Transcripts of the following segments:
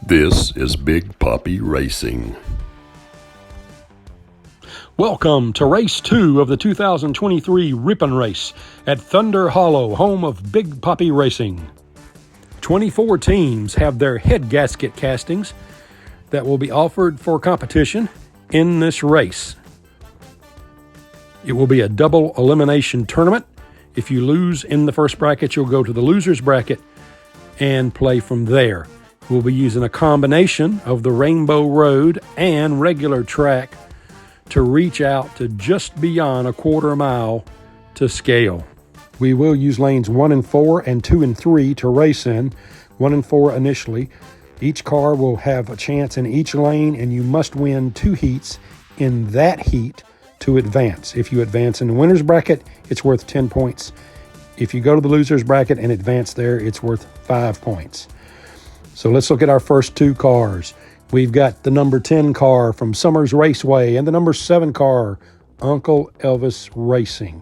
This is Big Poppy Racing. Welcome to Race 2 of the 2023 Rippin' Race at Thunder Hollow, home of Big Poppy Racing. 24 teams have their head gasket castings that will be offered for competition in this race. It will be a double elimination tournament. If you lose in the first bracket, you'll go to the loser's bracket and play from there. We'll be using a combination of the Rainbow Road and regular track to reach out to just beyond a quarter mile to scale. We will use lanes 1 and 4 and 2 and 3 to race in, 1 and 4 initially. Each car will have a chance in each lane, and you must win 2 heats in that heat to advance. If you advance in the winner's bracket, it's worth 10 points. If you go to the loser's bracket and advance there, it's worth 5 points. So let's look at our first 2 cars. We've got the number 10 car from Summers Raceway and the number 7 car, Uncle Elvis Racing.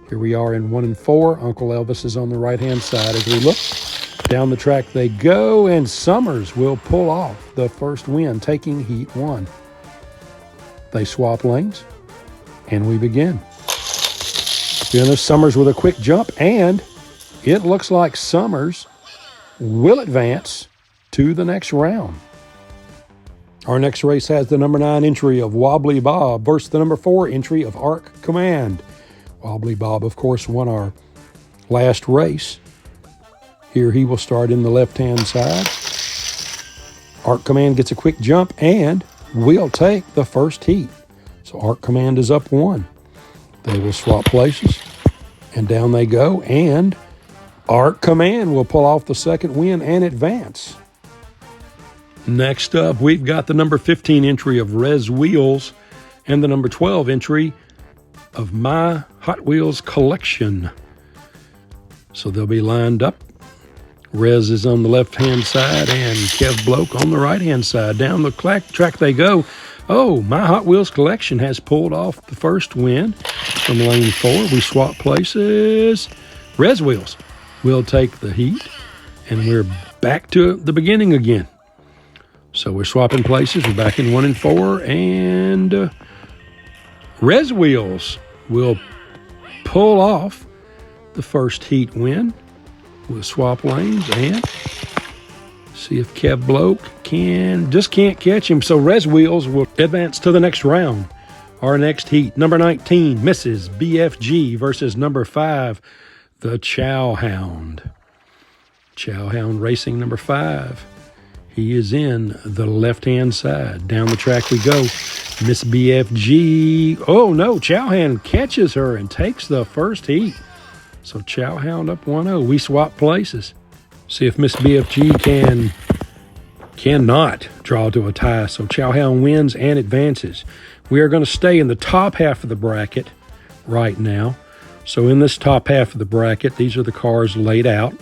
Here we are in 1 and 4. Uncle Elvis is on the right-hand side as we look. Down the track they go, and Summers will pull off the first win, taking Heat 1. They swap lanes, and we begin. Then there's Summers with a quick jump, and it looks like Summers will advance to the next round. Our next race has the number 9 entry of Wobbly Bob versus the number 4 entry of ARCCommand. Wobbly Bob, of course, won our last race. Here he will start in the left-hand side. ARCCommand gets a quick jump and will take the first heat. So ARCCommand is up 1. They will swap places, and down they go, and ARCCommand will pull off the second win and advance. Next up, we've got the number 15 entry of Rez Wheels and the number 12 entry of My Hot Wheels Collection. So they'll be lined up. Rez is on the left-hand side and Kev Bloke on the right-hand side. Down the track they go. Oh, My Hot Wheels Collection has pulled off the first win from lane 4. We swap places. Rez Wheels will take the heat, and we're back to the beginning again. So we're swapping places. We're back in 1 and 4, and Rez Wheels will pull off the first heat win. We'll swap lanes and see if Kev Bloke just can't catch him. So Rez Wheels will advance to the next round. Our next heat, number 19, Mrs BFG versus number 5, the Chowhound. Chowhound Racing number 5. He is in the left-hand side. Down the track we go. Miss BFG. Oh, no. Chowhound catches her and takes the first heat. So Chowhound up 1-0. We swap places. See if Miss BFG cannot draw to a tie. So Chowhound wins and advances. We are going to stay in the top half of the bracket right now. So in this top half of the bracket, these are the cars laid out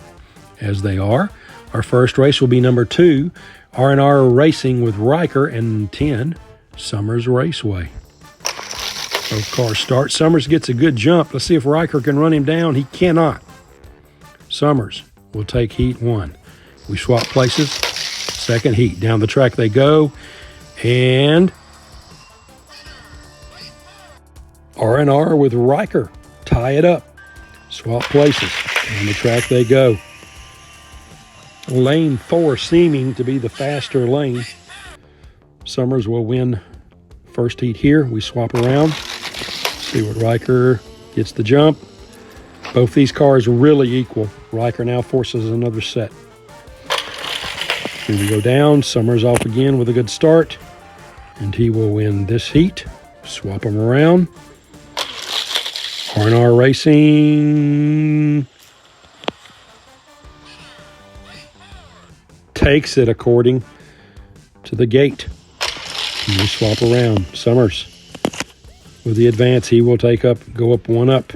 as they are. Our first race will be number 2, RnR Racing with Ryker, and 10, Summers Raceway. Both cars start. Summers gets a good jump. Let's see if Ryker can run him down. He cannot. Summers will take heat 1. We swap places. Second heat. Down the track they go. And RnR with Ryker. Tie it up. Swap places. Down the track they go. Lane 4 seeming to be the faster lane. Summers will win first heat here. We swap around. See what Ryker gets the jump. Both these cars are really equal. Ryker now forces another set. Here we go down. Summers off again with a good start. And he will win this heat. Swap them around. RnR Racing takes it according to the gate. And we swap around. Summers with the advance, he will go up 1 up.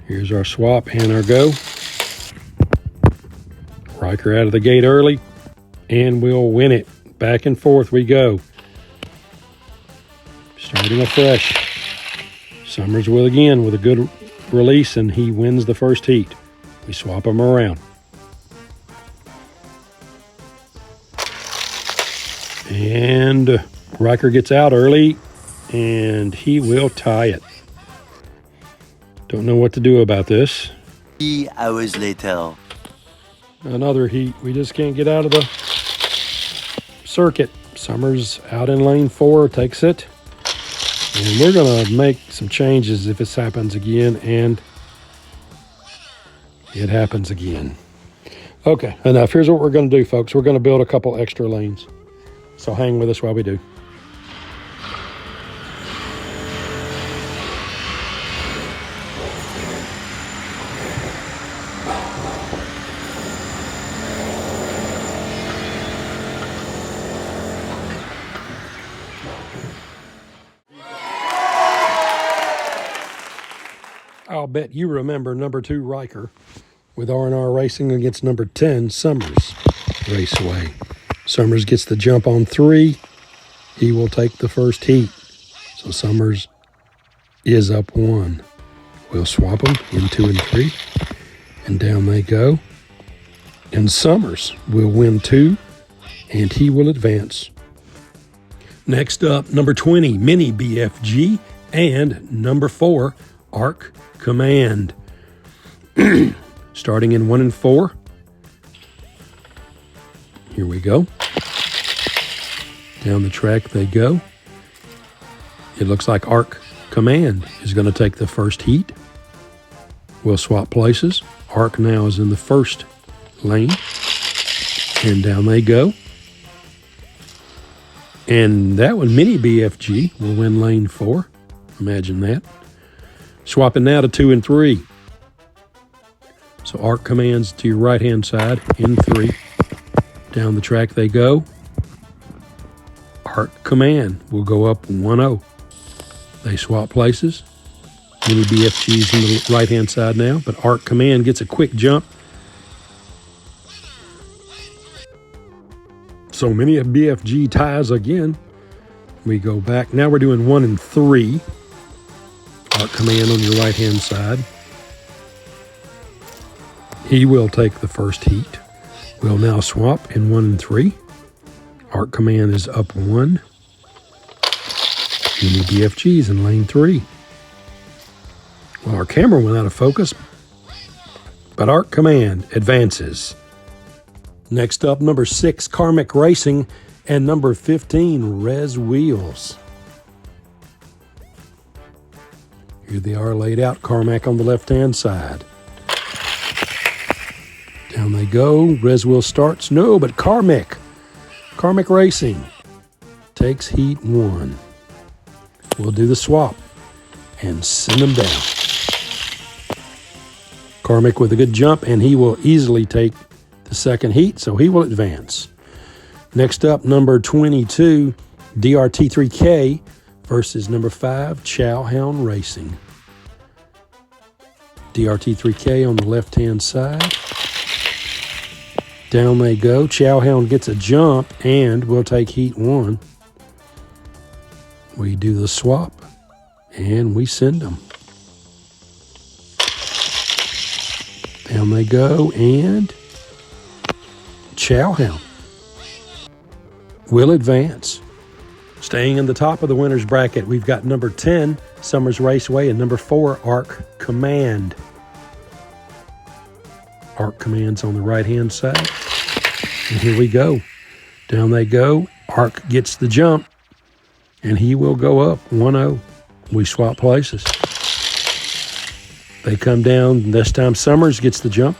Here's our swap and our go. Ryker out of the gate early, and we'll win it. Back and forth we go. Starting afresh. Summers will again with a good release, and he wins the first heat. We swap them around. And Ryker gets out early, and he will tie it. Don't know what to do about this. 3 hours later. Another heat. We just can't get out of the circuit. Summers out in lane 4, takes it. And we're going to make some changes if this happens again, and it happens again. Okay, enough. Here's what we're going to do, folks. We're going to build a couple extra lanes. So hang with us while we do. I'll bet you remember number 2 Ryker with RnR Racing against number 10 Summers Raceway. Summers gets the jump on 3. He will take the first heat. So Summers is up 1. We'll swap them in 2 and 3. And down they go. And Summers will win 2. And he will advance. Next up, number 20, Mini BFG. And number 4, ARCCommand. Starting in 1 and 4. Here we go. Down the track they go. It looks like ARCCommand is going to take the first heat. We'll swap places. Arc now is in the first lane. And down they go. And that one, Mini BFG, will win lane 4. Imagine that. Swapping now to 2 and 3. So ARCCommand's to your right-hand side in 3. Down the track they go. ARCCommand will go up 1-0. They swap places. Mini BFG's on the right-hand side now, but ARCCommand gets a quick jump. So Mini BFG ties again. We go back. Now we're doing 1 and 3. ARCCommand on your right-hand side. He will take the first heat. We'll now swap in 1 and 3. ARCCommand is up 1. Mini BFG's in lane 3. Well, our camera went out of focus, but ARCCommand advances. Next up, number 6, Karmic Racing, and number 15, Rez Wheels. Here they are laid out. Karmic on the left-hand side. Down they go. Rez Wheels starts. No, but Karmic Racing takes heat 1. We'll do the swap and send them down. Karmic with a good jump, and he will easily take the second heat, so he will advance. Next up, number 22, DRT3K versus number 5, Chowhound Racing. DRT3K on the left-hand side. Down they go. Chowhound gets a jump, and we'll take heat 1. We do the swap, and we send them. Down they go, and Chowhound will advance. Staying in the top of the winner's bracket, we've got number 10, Summers Raceway, and number 4, ARCCommand. ARCCommand's on the right-hand side. And here we go. Down they go. Arc gets the jump, and he will go up 1-0. We swap places. They come down. This time Summers gets the jump.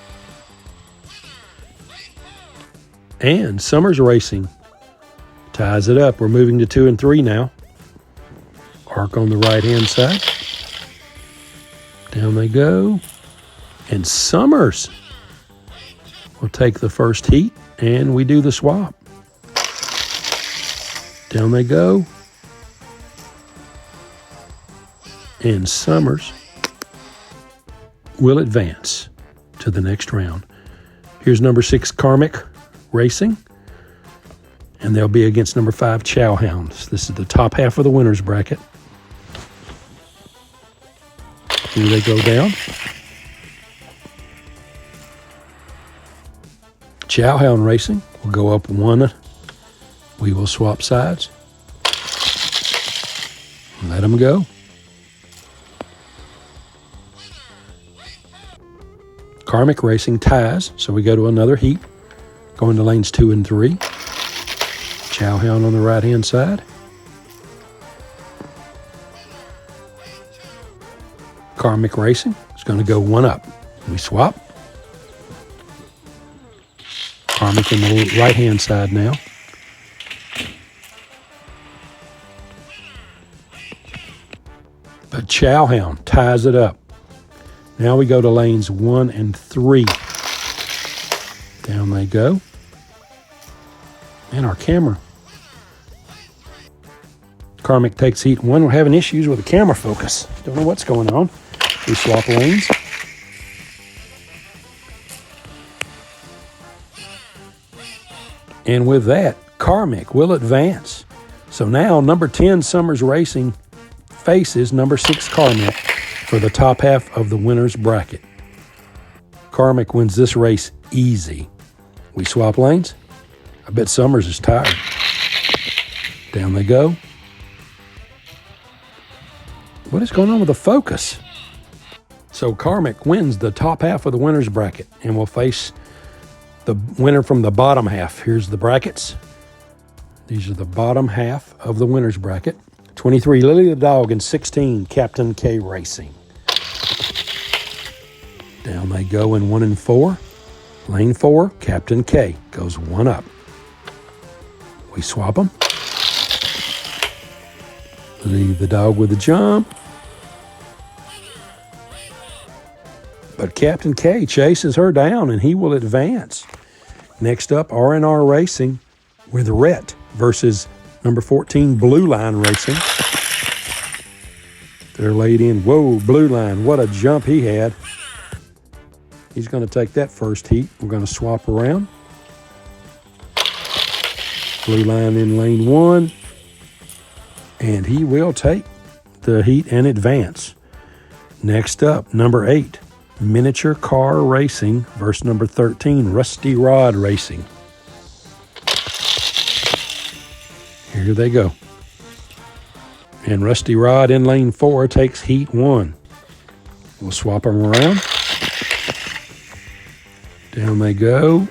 And Summers Racing ties it up. We're moving to 2 and 3 now. Arc on the right-hand side. Down they go. And Summers will take the first heat, and we do the swap. Down they go. And Summers will advance to the next round. Here's number 6, Karmic Racing, and they'll be against number 5, Chowhounds. This is the top half of the winner's bracket. Here they go down. Chowhound Racing will go up 1. We will swap sides. Let them go. Karmic Racing ties, so we go to another heat, going to lanes 2 and 3. Chowhound on the right-hand side. Karmic Racing is going to go one up. We swap. Karmic on the right-hand side now. But Chowhound ties it up. Now we go to lanes 1 and 3. Down they go. And our camera. Karmic takes heat 1. We're having issues with the camera focus. Don't know what's going on. We swap lanes. And with that, Karmic will advance. So now number 10 Summers Racing faces number 6 Karmic for the top half of the winner's bracket. Karmic wins this race easy. We swap lanes. I bet Summers is tired. Down they go. What is going on with the focus? So Karmic wins the top half of the winner's bracket and will face the winner from the bottom half. Here's the brackets. These are the bottom half of the winner's bracket. 23, Lily the Dog, and 16, Kaptain K Racing. Down they go in 1 and 4. Lane 4, Kaptain K goes one up. We swap them. Leave the dog with a jump. But Kaptain K chases her down, and he will advance. Next up, RnR Racing with Rhett versus number 14, Blueline Racing. They're laid in. Whoa, Blueline, what a jump he had. He's going to take that first heat. We're going to swap around. Blueline in lane 1. And he will take the heat and advance. Next up, number 8, Miniature Car Racing versus number 13, Rusty Rod Racing. Here they go. And Rusty Rod in lane 4 takes heat 1. We'll swap them around. Down they go.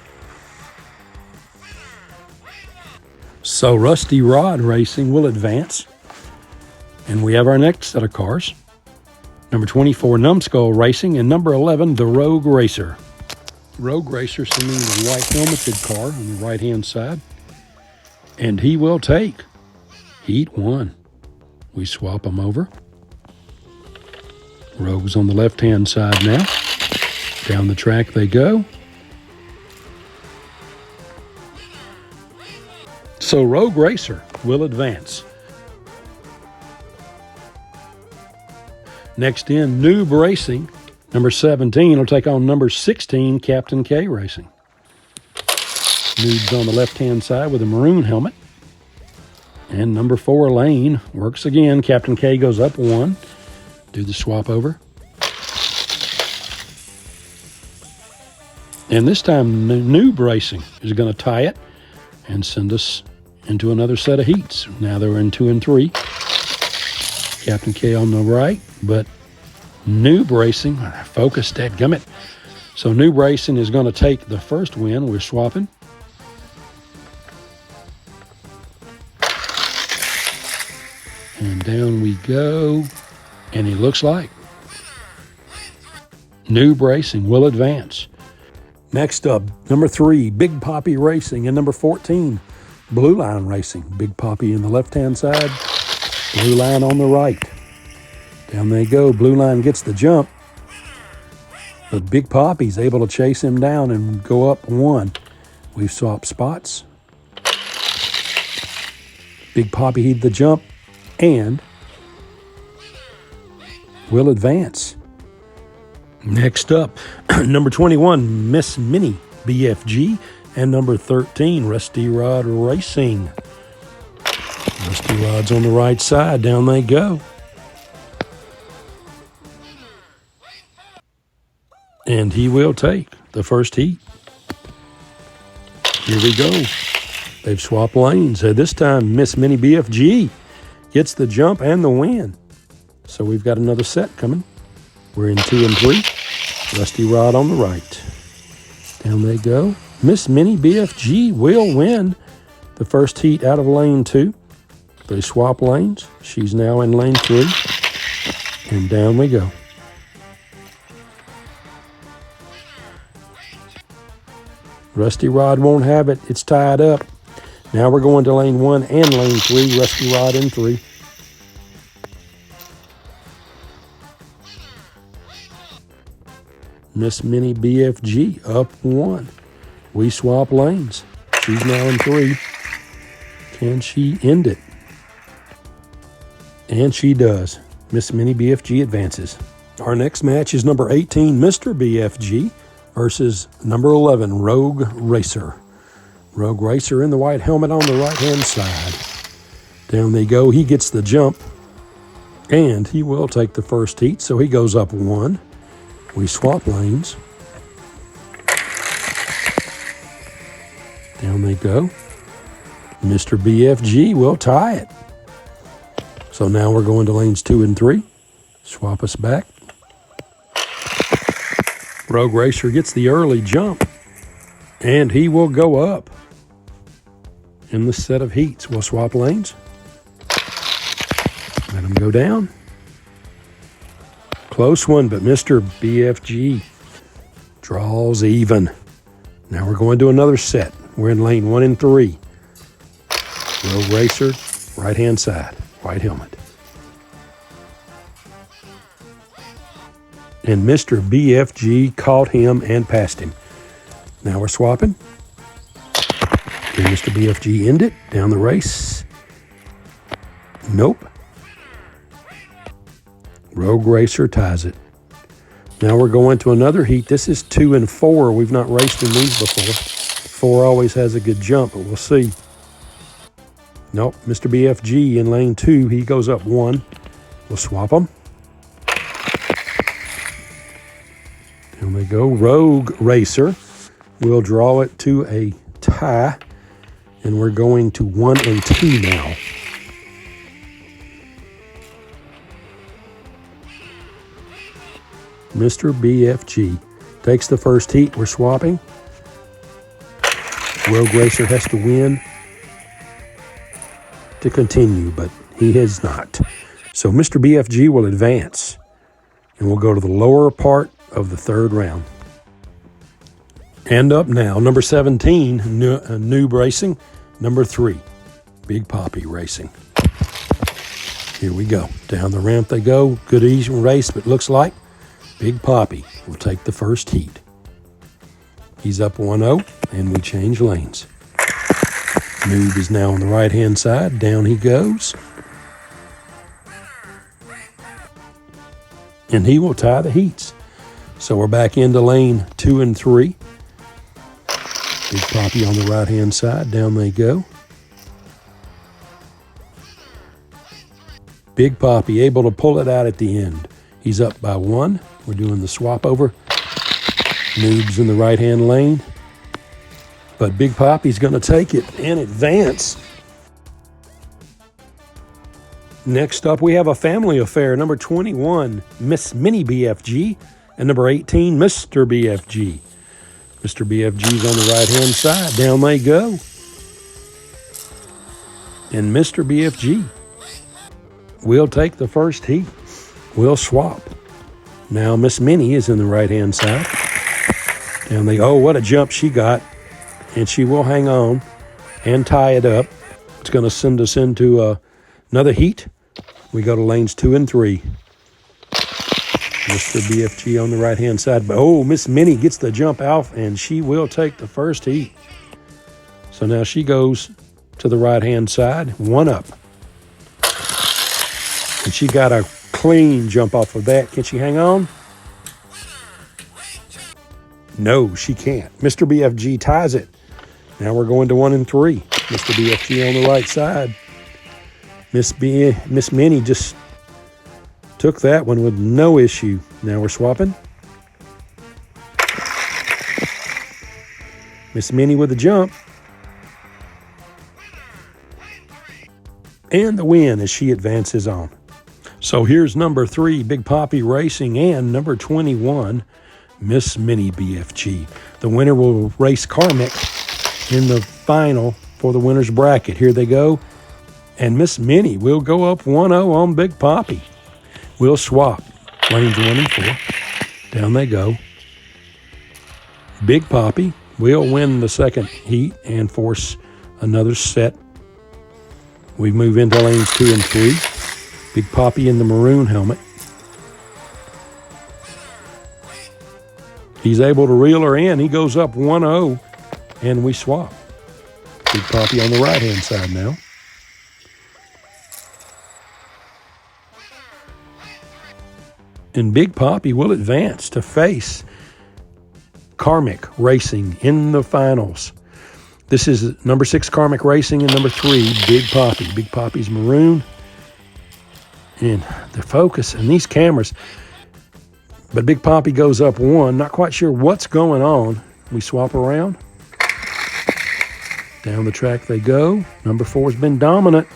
So Rusty Rod Racing will advance. And we have our next set of cars. Number 24, Numbskull Racing, and number 11, the Rogue Racer. Rogue Racer sending the white helmeted car on the right-hand side. And he will take heat 1. We swap them over. Rogue's on the left-hand side now. Down the track they go. So Rogue Racer will advance. Next in, Noob Racing. Number 17 will take on number 16, Kaptain K Racing. Noob's on the left-hand side with a maroon helmet. And number 4 lane works again. Kaptain K goes up 1. Do the swap over. And this time, Noob Racing is going to tie it and send us into another set of heats. Now they're in 2 and 3. Kaptain K on the right, but Noob Racing, focus, dadgummit. So Noob Racing is going to take the first win. We're swapping. And down we go. And it looks like Noob Racing will advance. Next up, number 3, Big Poppy Racing, and number 14, Blueline Racing. Big Poppy in the left-hand side, Blueline on the right. Down they go. Blueline gets the jump, but Big Poppy's able to chase him down and go up 1. We've swapped spots. Big Poppy hit the jump and will advance. Next up, number 21, Miss Mini BFG, and number 13, Rusty Rod Racing. Rusty Rod's on the right side. Down they go. And he will take the first heat. Here we go. They've swapped lanes. This time, Miss Mini BFG gets the jump and the win. So we've got another set coming. We're in 2 and 3. Rusty Rod on the right. Down they go. Miss Mini BFG will win the first heat out of lane 2. They swap lanes. She's now in lane 3. And down we go. Rusty Rod won't have it. It's tied up. Now we're going to lane 1 and lane 3. Rusty Rod in 3. Miss Mini BFG up 1. We swap lanes. She's now in 3. Can she end it? And she does. Miss Mini BFG advances. Our next match is number 18, Mr BFG, versus number 11, Rogue Racer. Rogue Racer in the white helmet on the right-hand side. Down they go. He gets the jump, and he will take the first heat, so he goes up 1. We swap lanes. Down they go. Mr. BFG will tie it. So now we're going to lanes 2 and 3. Swap us back. Rogue Racer gets the early jump, and he will go up. In the set of heats, we'll swap lanes. Let him go down. Close one, but Mr. BFG draws even. Now we're going to another set. We're in lane 1 and 3. Rogue Racer, right-hand side, white helmet. And Mr. BFG caught him and passed him. Now we're swapping. Can Mr. BFG end it down the race? Nope. Rogue Racer ties it. Now we're going to another heat. This is 2 and 4. We've not raced in these before. 4 always has a good jump, but we'll see. Nope, Mr. BFG in lane 2. He goes up 1. We'll swap them. Down they go. Rogue Racer. We'll draw it to a tie. And we're going to 1 and 2 now. Mr. BFG takes the first heat. We're swapping. Rogue Racer has to win to continue, but he has not. So Mr. BFG will advance, and we'll go to the lower part of the 3rd round. And up now, number 17, Noob Racing. Number 3, Big Poppy Racing. Here we go. Down the ramp they go. Good easy race, but looks like Big Poppy will take the first heat. He's up 1-0, and we change lanes. Noob is now on the right-hand side. Down he goes. And he will tie the heats. So we're back into lane 2 and 3. Big Poppy on the right-hand side. Down they go. Big Poppy able to pull it out at the end. He's up by 1. We're doing the swap over. Noob's in the right-hand lane. But Big Poppy's going to take it and advance. Next up, we have a family affair. Number 21, Miss Mini BFG. And number 18, Mr. BFG. Mr. BFG's on the right-hand side. Down they go. And Mr. BFG will take the first heat. We'll swap. Now Miss Minnie is in the right-hand side. And they, oh, what a jump she got. And she will hang on and tie it up. It's going to send us into another heat. We go to lanes 2 and 3. Mr. BFG on the right-hand side. But, oh, Miss Minnie gets the jump out, and she will take the first heat. So now she goes to the right-hand side, 1 up. And she got a clean jump off of that. Can she hang on? No, she can't. Mr. BFG ties it. Now we're going to 1 and 3. Mr. BFG on the right side. Miss Minnie just took that one with no issue. Now we're swapping. Miss Minnie with a jump. and the win as she advances on. So here's number 3, Big Poppy Racing, and number 21, Miss Mini BFG. The winner will race Karmic in the final for the winner's bracket. Here they go. And Miss Mini will go up 1-0 on Big Poppy. We'll swap lanes 1 and 4. Down they go. Big Poppy will win the second heat and force another set. We move into lanes 2 and 3. Big Poppy in the maroon helmet. He's able to reel her in. He goes up 1-0, and we swap. Big Poppy on the right-hand side now. And Big Poppy will advance to face Karmic Racing in the finals. This is number 6 Karmic Racing and number 3 Big Poppy. Big Poppy's maroon. And the focus and these cameras. But Big Poppy goes up 1. Not quite sure what's going on. We swap around. Down the track they go. Number 4's been dominant.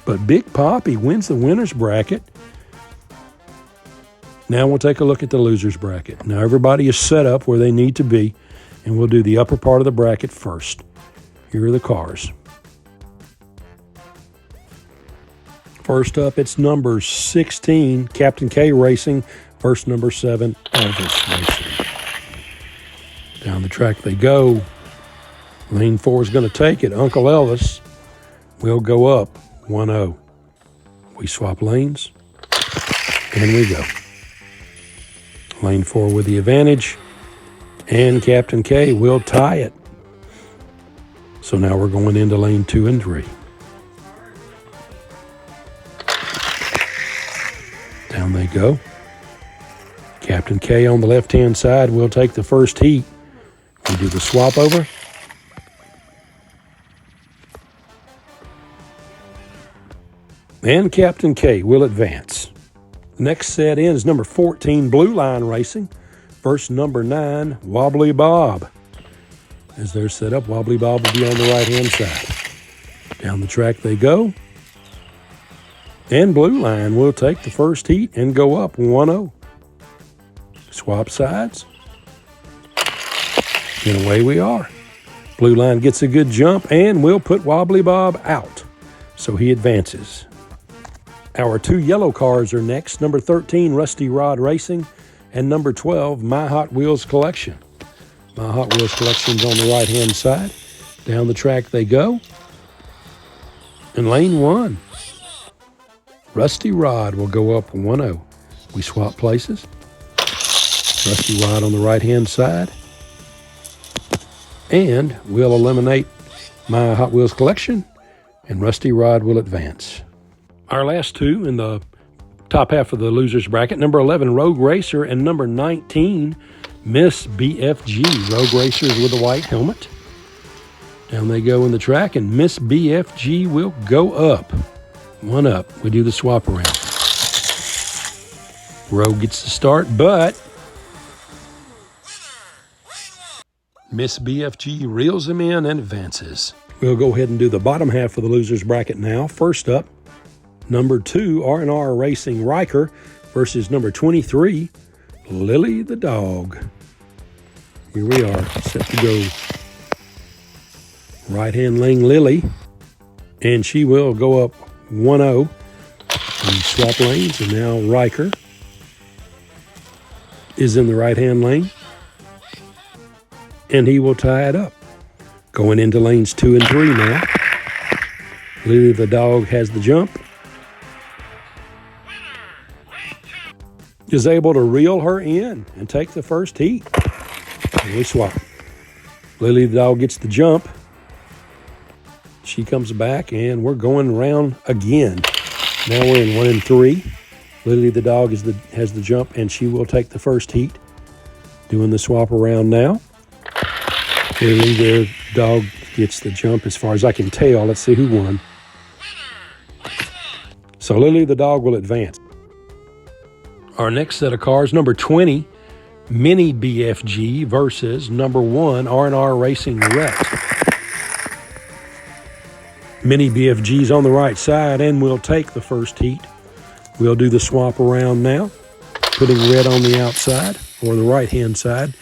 But Big Poppy wins the winner's bracket. Now we'll take a look at the loser's bracket. Now everybody is set up where they need to be, and we'll do the upper part of the bracket first. Here are the cars. First up, it's number 16, Kaptain K Racing, versus number 7, Elvis Racing. Down the track they go. Lane 4 is going to take it. Uncle Elvis will go up 1-0. We swap lanes, and we go. Lane 4 with the advantage, and Kaptain K will tie it. So now we're going into lane 2 and 3. Down they go. Kaptain K on the left-hand side will take the first heat. We do the swap over. And Kaptain K will advance. The next set in is number 14, Blueline Racing, versus number 9, Wobbly Bob. As they're set up, Wobbly Bob will be on the right-hand side. Down the track they go. And Blueline will take the first heat and go up 1-0. Swap sides. And away we are. Blueline gets a good jump and will put Wobbly Bob out. So he advances. Our 2 yellow cars are next. Number 13, Rusty Rod Racing, and number 12, My Hot Wheels Collection. My Hot Wheels Collection's on the right-hand side. Down the track they go. In lane 1, Rusty Rod will go up 1-0. We swap places. Rusty Rod on the right-hand side. And we'll eliminate My Hot Wheels Collection, and Rusty Rod will advance. Our last 2 in the top half of the loser's bracket, number 11, Rogue Racer, and number 19, Miss BFG. Rogue Racers with a white helmet. Down they go in the track, and Miss BFG will go up. 1 up. We do the swap around. Rogue gets the start, but Miss BFG reels him in and advances. We'll go ahead and do the bottom half of the loser's bracket now. First up, number 2, RnR Racing Ryker, versus number 23, Lily the Dog. Here we are, set to go. Right-hand lane Lily, and she will go up 1-0. We swap lanes, and now Ryker is in the right-hand lane, and he will tie it up. Going into lanes 2 and 3 now. Lily the Dog has the jump. Is able to reel her in and take the first heat. And we swap. Lily the Dog gets the jump. She comes back, and we're going around again. Now we're in 1 and 3. Lily the Dog has the jump, and she will take the first heat. Doing the swap around now. Lily the Dog gets the jump as far as I can tell. Let's see who won. So Lily the Dog will advance. Our next set of cars, number 20, Mini BFG versus number 1, RnR Racing Rhett. Mini BFG's on the right side, and we'll take the first heat. We'll do the swap around now, putting Rhett on the outside, or the right-hand side.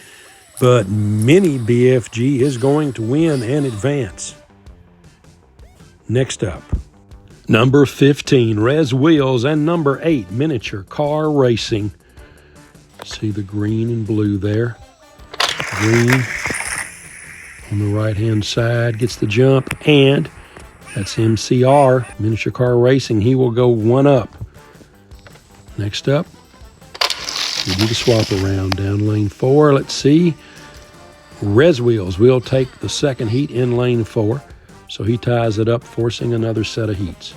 But Mini BFG is going to win and advance. Next up, number 15, Rez Wheels, and number 8, Miniature Car Racing. See the green and blue there. Green on the right-hand side gets the jump, and that's MCR, Miniature Car Racing. He will go one up. Next up, we do the swap around down lane 4. Let's see. Rez Wheels will take the second heat in lane 4. So he ties it up, forcing another set of heats.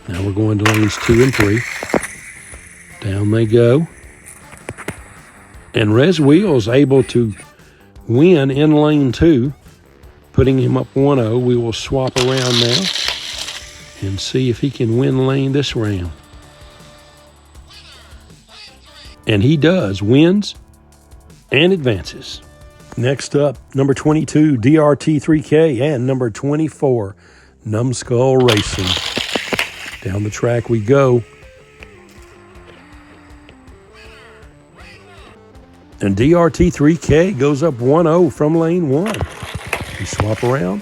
Now we're going to lanes 2 and 3. Down they go. And Rez Wheels able to win in lane 2, putting him up 1-0. We will swap around now and see if he can win lane this round. And he does, wins and advances. Next up, number 22, DRT3K, and number 24, Numbskull Racing. Down the track we go. And DRT3K goes up 1-0 from lane 1. We swap around.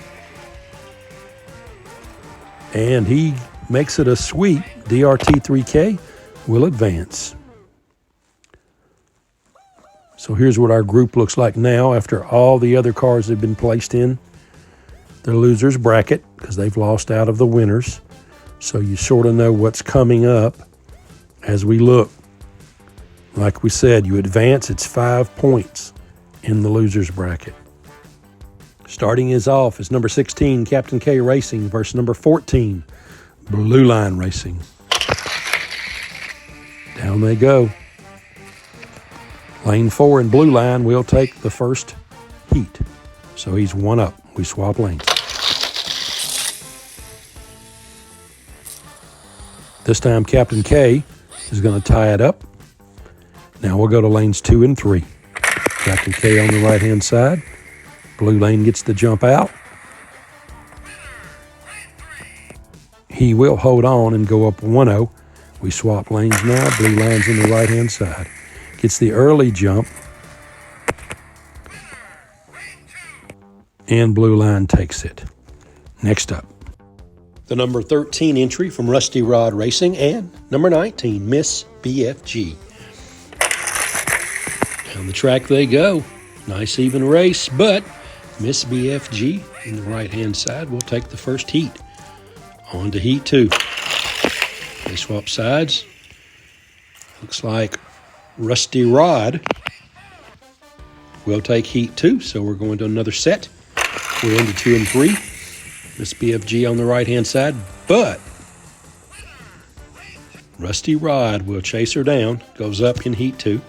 And he makes it a sweep. DRT3K will advance. So here's what our group looks like now after all the other cars have been placed in the losers bracket, because they've lost out of the winners. So you sort of know what's coming up as we look. Like we said, you advance, it's 5 points in the losers bracket. Starting us off is number 16, Kaptain K Racing, versus number 14, Blueline Racing. Down they go. Lane 4 and Blueline will take the first heat. So he's one up. We swap lanes. This time Kaptain K is going to tie it up. Now we'll go to lanes 2 and 3. Kaptain K on the right-hand side. Blue lane gets the jump out. He will hold on and go up 1-0. We swap lanes now. Blue line's on the right-hand side. Gets the early jump. And Blue Line takes it. Next up, the number 13 entry from RnR Racing, and number 19, Mrs BFG. Down the track they go. Nice even race, but Mrs BFG in the right-hand side will take the first heat. On to heat 2. They swap sides. Looks like Rusty Rod will take heat 2, so we're going to another set. We're into 2 and 3. Mrs BFG on the right-hand side, but Rusty Rod will chase her down, goes up in heat 2.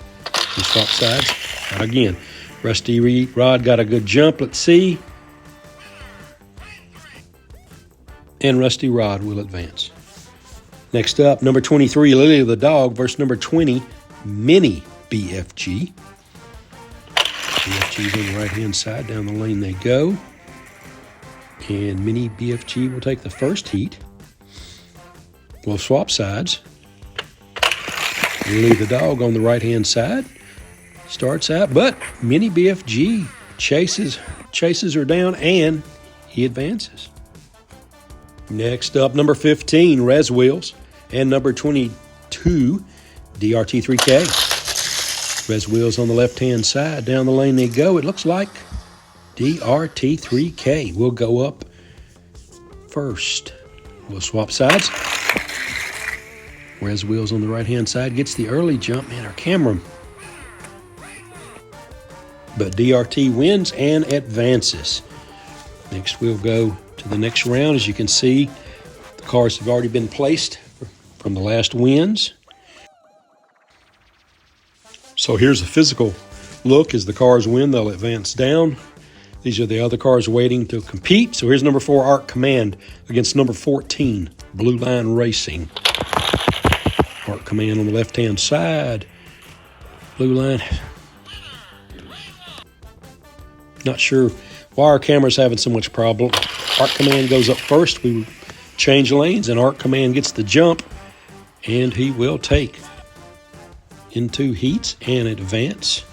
We swap sides. Again, Rusty Rod got a good jump. Let's see. And Rusty Rod will advance. Next up, number 23, Lily the Dog, versus number 20, Mini BFG. BFG's on the right-hand side. Down the lane they go. And Mini BFG will take the first heat. We'll swap sides. Lily the Dog on the right-hand side. Starts out, but Mini BFG chases her down, and he advances. Next up, number 15, Rez Wheels, and number 22, DRT3K. Rez Wheels on the left-hand side. Down the lane they go. It looks like DRT3K will go up first. We'll swap sides. Rez Wheels on the right-hand side gets the early jump. Man, our camera. But DRT wins and advances. Next, we'll go to the next round. As you can see, the cars have already been placed from the last wins. So here's a physical look. As the cars win, they'll advance down. These are the other cars waiting to compete. So here's number 4, ARCCommand, against number 14, Blueline Racing. ARCCommand on the left-hand side. Blueline. Not sure why our camera's having so much problem. ARCCommand goes up first. We change lanes, and ARCCommand gets the jump, and he will take into heats and advance.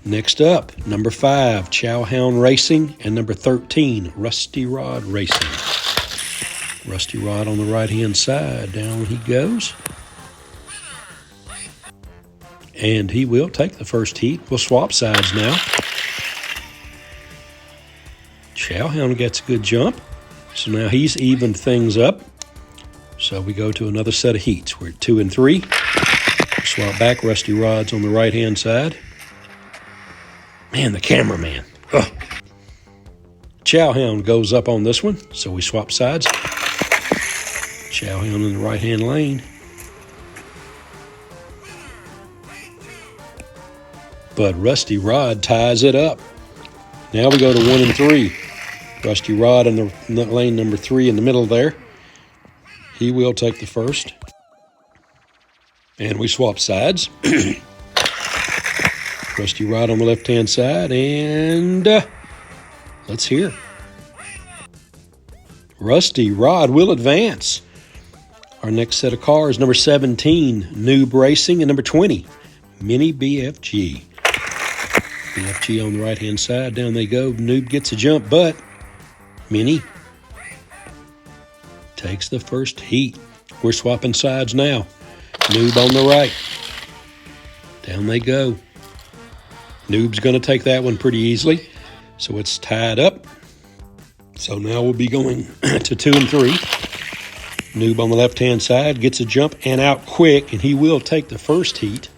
Next up, number 5, Chowhound Racing, and number 13, Rusty Rod Racing. Rusty Rod on the right-hand side. Down he goes. And he will take the first heat. We'll swap sides now. Chowhound gets a good jump. So now he's evened things up. So we go to another set of heats. We're at 2 and 3. Swap back. Rusty Rod's on the right-hand side. Man, the cameraman. Ugh. Chowhound goes up on this one. So we swap sides. Chowhound in the right-hand lane. But Rusty Rod ties it up. Now we go to 1 and 3. Rusty Rod in the lane number 3 in the middle there. He will take the first. And we swap sides. Rusty Rod on the left-hand side. And let's hear. Rusty Rod will advance. Our next set of cars, number 17, Noob Racing, and number 20, Mini BFG. BFG on the right-hand side. Down they go. Noob gets a jump, but Mini takes the first heat. We're swapping sides now. Noob on the right. Down they go. Noob's going to take that one pretty easily, so it's tied up. So now we'll be going to 2 and 3. Noob on the left-hand side gets a jump and out quick, and he will take the first heat.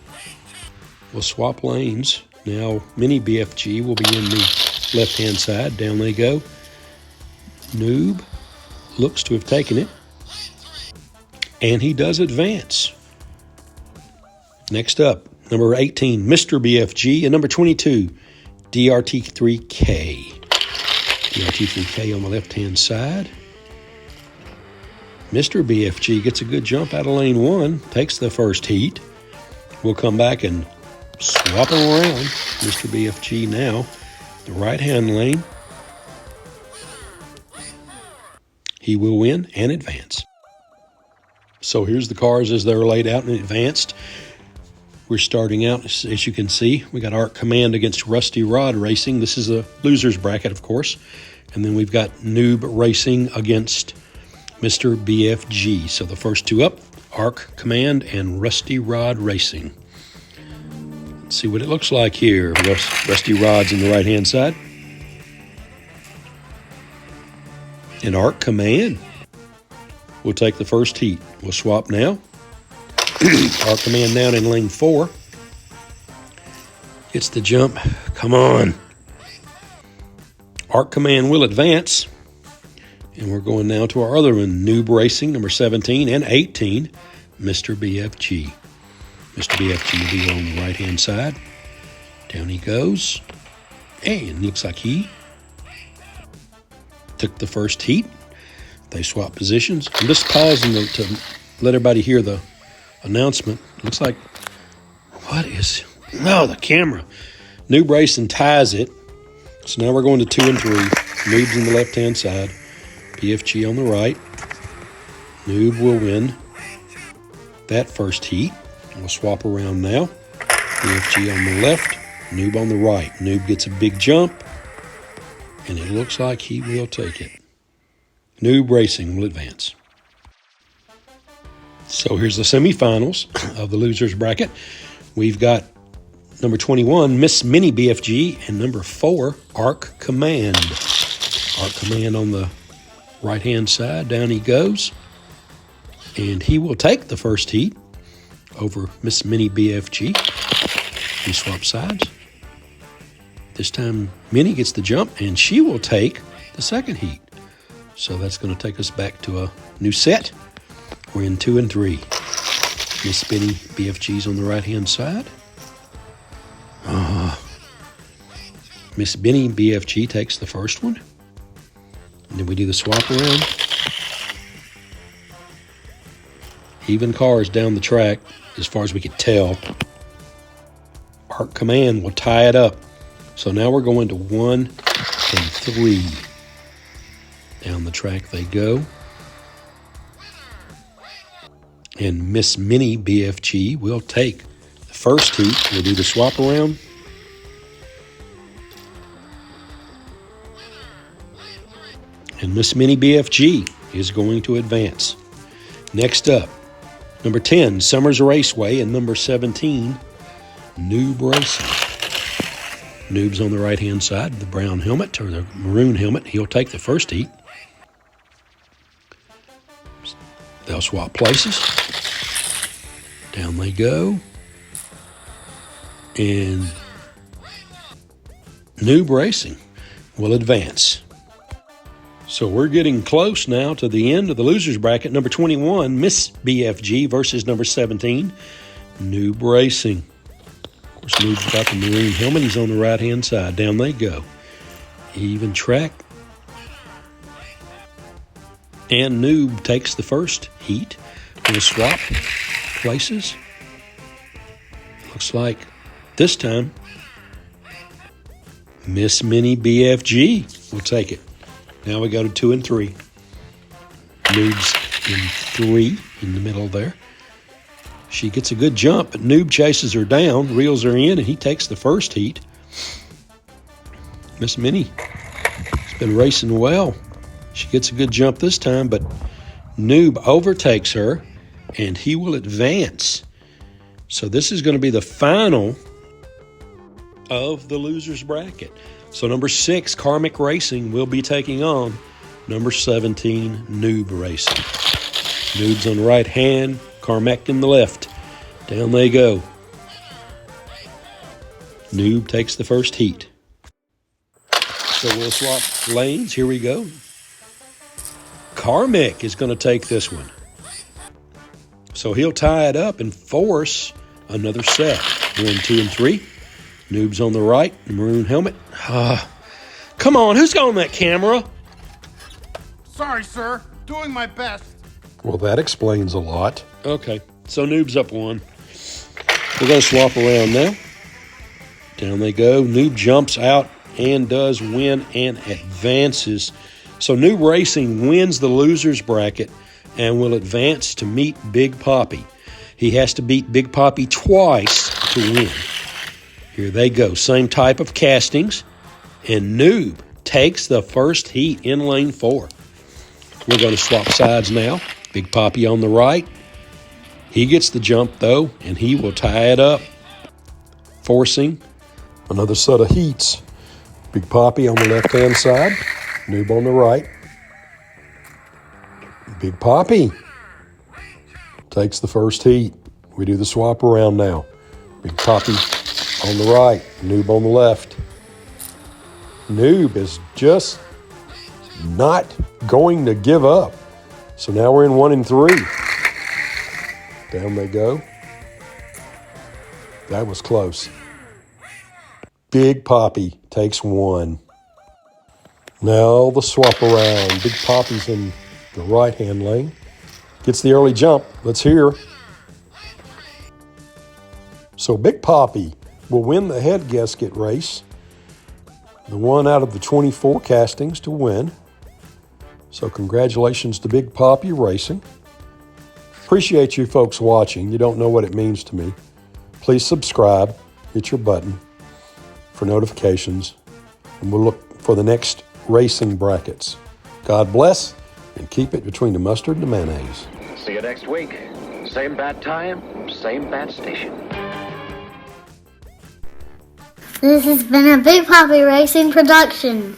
We'll swap lanes. Now Mini BFG will be in the left-hand side. Down they go. Noob looks to have taken it, and he does advance. Next up, number 18, Mr BFG, and number 22, DRT3K. DRT3K on the left-hand side. Mr BFG gets a good jump out of lane 1, takes the first heat. We'll come back and swap him around. Mr BFG now, the right-hand lane. He will win and advance. So here's the cars as they're laid out and advanced. We're starting out, as you can see, we got ARCCommand against Rusty Rod Racing. This is a loser's bracket, of course. And then we've got Noob Racing against Mr BFG. So the first two up, ARCCommand and Rusty Rod Racing. Let's see what it looks like here. Rusty Rod's in the right-hand side. And ARCCommand will take the first heat. We'll swap now. ARCCommand down in lane 4. Gets the jump. Come on. ARCCommand will advance. And we're going now to our other one, Noob Racing, number 17 and 18, Mr BFG. Mr BFG will be on the right-hand side. Down he goes. And looks like he took the first heat. They swap positions. I'm just pausing to let everybody hear the announcement. Looks like, what is, no, the camera. Noob Racing ties it. So now we're going to 2 and 3. Noob's in the left-hand side. BFG on the right. Noob will win that first heat. We'll swap around now. BFG on the left. Noob on the right. Noob gets a big jump. And it looks like he will take it. Noob Racing will advance. So here's the semifinals of the losers bracket. We've got number 21, Miss Mini BFG, and number 4, ARCCommand. ARCCommand on the right-hand side. Down he goes. And he will take the first heat over Miss Mini BFG. We swap sides. This time, Minnie gets the jump, and she will take the second heat. So that's going to take us back to a new set. We're in 2 and 3. Miss Mini BFG's on the right-hand side. Miss Mini BFG takes the first one. And then we do the swap around. Even cars down the track, as far as we could tell. ARCCommand will tie it up. So now we're going to 1 and 3. Down the track they go. And Miss Mini BFG will take the first heat. We'll do the swap around. And Miss Mini BFG is going to advance. Next up, number 10, Summers Raceway, and number 17, Noob Racing. Noob's on the right-hand side, the brown helmet, or the maroon helmet. He'll take the first heat. They'll swap places. Down they go. And Noob Racing will advance. So we're getting close now to the end of the losers bracket. Number 21, Miss BFG versus number 17, Noob Racing. Of course, Noob's got the maroon helmet. He's on the right-hand side. Down they go. Even track. And Noob takes the first heat. We'll swap places. Looks like this time Miss Mini BFG will take it. Now we go to 2 and 3. Noob's in 3 in the middle there. She gets a good jump, but Noob chases her down, reels her in, and he takes the first heat. Miss Mini has been racing well. She gets a good jump this time, but Noob overtakes her, and he will advance. So this is going to be the final of the losers bracket. So number 6, Karmic Racing, will be taking on number 17, Noob Racing. Noob's on the right hand, Karmic in the left. Down they go. Noob takes the first heat. So we'll swap lanes. Here we go. Karmic is going to take this one. So he'll tie it up and force another set. We're in 2 and 3. Noob's on the right, the maroon helmet. Come on, who's got on that camera? Sorry, sir. Doing my best. Well, that explains a lot. Okay, so Noob's up 1. We're going to swap around now. Down they go. Noob jumps out and does win and advances. So Noob Racing wins the losers bracket and will advance to meet Big Poppy. He has to beat Big Poppy twice to win. Here they go. Same type of castings. And Noob takes the first heat in lane 4. We're going to swap sides now. Big Poppy on the right. He gets the jump, though, and he will tie it up, forcing another set of heats. Big Poppy on the left-hand side. Noob on the right. Big Poppy takes the first heat. We do the swap around now. Big Poppy on the right, Noob on the left. Noob is just not going to give up. So now we're in 1 and 3. Down they go. That was close. Big Poppy takes 1. Now the swap around. Big Poppy's in the right-hand lane. Gets the early jump. Let's hear. So Big Poppy will win the head gasket race. The one out of the 24 castings to win. So congratulations to Big Poppy Racing. Appreciate you folks watching. You don't know what it means to me. Please subscribe. Hit your button for notifications. And we'll look for the next racing brackets. God bless, and keep it between the mustard and the mayonnaise. See you next week. Same bad time, same bad station. This has been a Big Poppy Racing production.